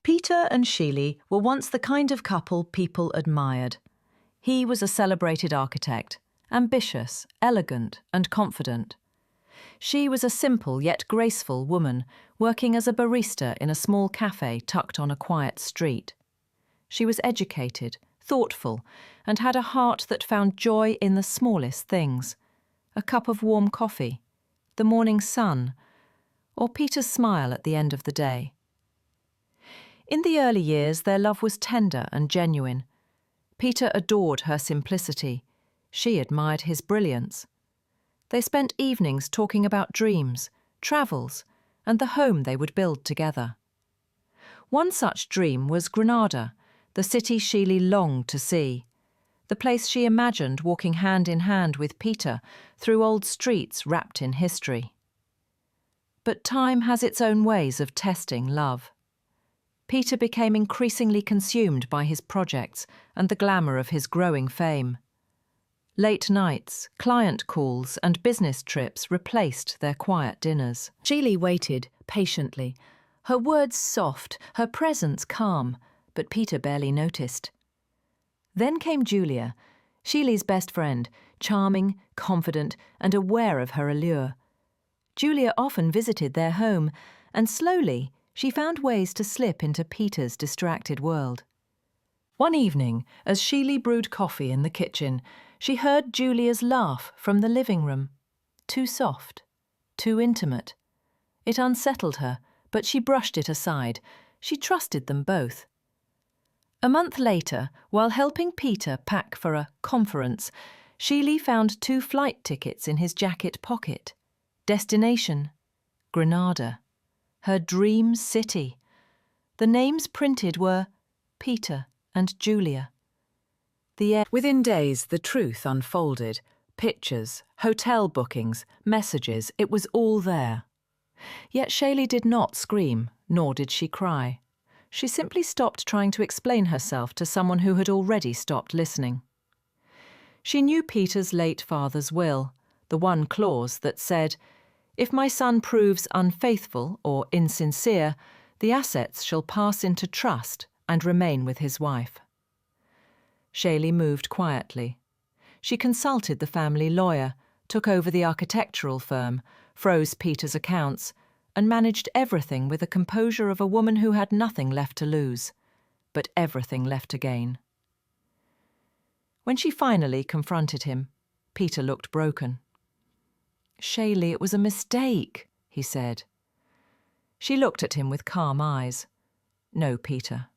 Peter and Sheely were once the kind of couple people admired. He was a celebrated architect, ambitious, elegant, and confident. She was a simple yet graceful woman, working as a barista in a small cafe tucked on a quiet street. She was educated, thoughtful, and had a heart that found joy in the smallest things: a cup of warm coffee, the morning sun, or Peter's smile at the end of the day. In the early years, their love was tender and genuine. Peter adored her simplicity. She admired his brilliance. They spent evenings talking about dreams, travels, and the home they would build together. One such dream was Granada, the city Sheely longed to see, the place she imagined walking hand in hand with Peter through old streets wrapped in history. But time has its own ways of testing love. Peter became increasingly consumed by his projects and the glamour of his growing fame. Late nights, client calls, and business trips replaced their quiet dinners. Sheely waited patiently, her words soft, her presence calm, but Peter barely noticed. Then came Julia, Sheely's best friend, charming, confident, and aware of her allure. Julia often visited their home, and slowly she found ways to slip into Peter's distracted world. One evening, as Sheely brewed coffee in the kitchen, she heard Julia's laugh from the living room. Too soft, too intimate. It unsettled her, but she brushed it aside. She trusted them both. A month later, while helping Peter pack for a conference, Sheely found 2 flight tickets in his jacket pocket. Destination: Granada. Her dream city. The names printed were Peter and Julia. Within days, the truth unfolded. Pictures, hotel bookings, messages, it was all there. Yet Sheely did not scream, nor did she cry. She simply stopped trying to explain herself to someone who had already stopped listening. She knew Peter's late father's will, the one clause that said, "If my son proves unfaithful or insincere, the assets shall pass into trust and remain with his wife." Sheely moved quietly. She consulted the family lawyer, took over the architectural firm, froze Peter's accounts, and managed everything with the composure of a woman who had nothing left to lose, but everything left to gain. When she finally confronted him, Peter looked broken. "Sheely, it was a mistake," he said. She looked at him with calm eyes. "No, Peter.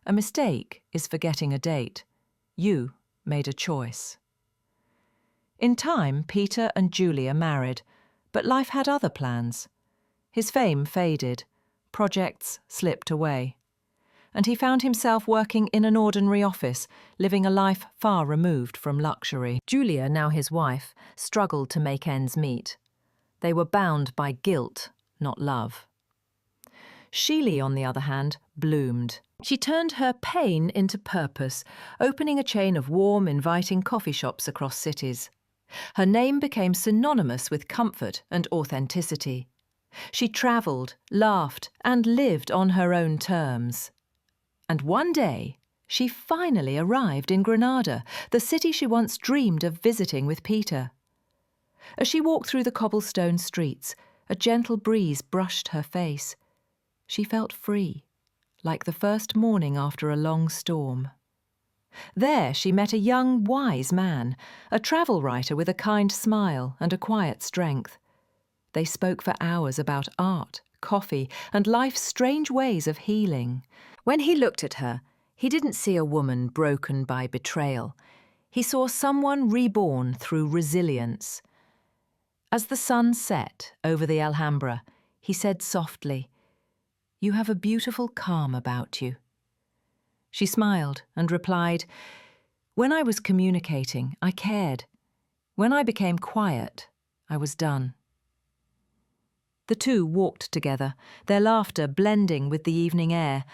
A mistake is forgetting a date. You made a choice." In time, Peter and Julia married, but life had other plans. His fame faded, projects slipped away, and he found himself working in an ordinary office, living a life far removed from luxury. Julia, now his wife, struggled to make ends meet. They were bound by guilt, not love. Sheely, on the other hand, bloomed. She turned her pain into purpose, opening a chain of warm, inviting coffee shops across cities. Her name became synonymous with comfort and authenticity. She travelled, laughed, and lived on her own terms. And one day, she finally arrived in Granada, the city she once dreamed of visiting with Peter. As she walked through the cobblestone streets, a gentle breeze brushed her face. She felt free, like the first morning after a long storm. There she met a young, wise man, a travel writer with a kind smile and a quiet strength. They spoke for hours about art, coffee, and life's strange ways of healing. When he looked at her, he didn't see a woman broken by betrayal. He saw someone reborn through resilience. As the sun set over the Alhambra, he said softly, "You have a beautiful calm about you." She smiled and replied, "When I was communicating, I cared. When I became quiet, I was done." The two walked together, their laughter blending with the evening air,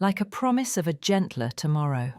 like a promise of a gentler tomorrow.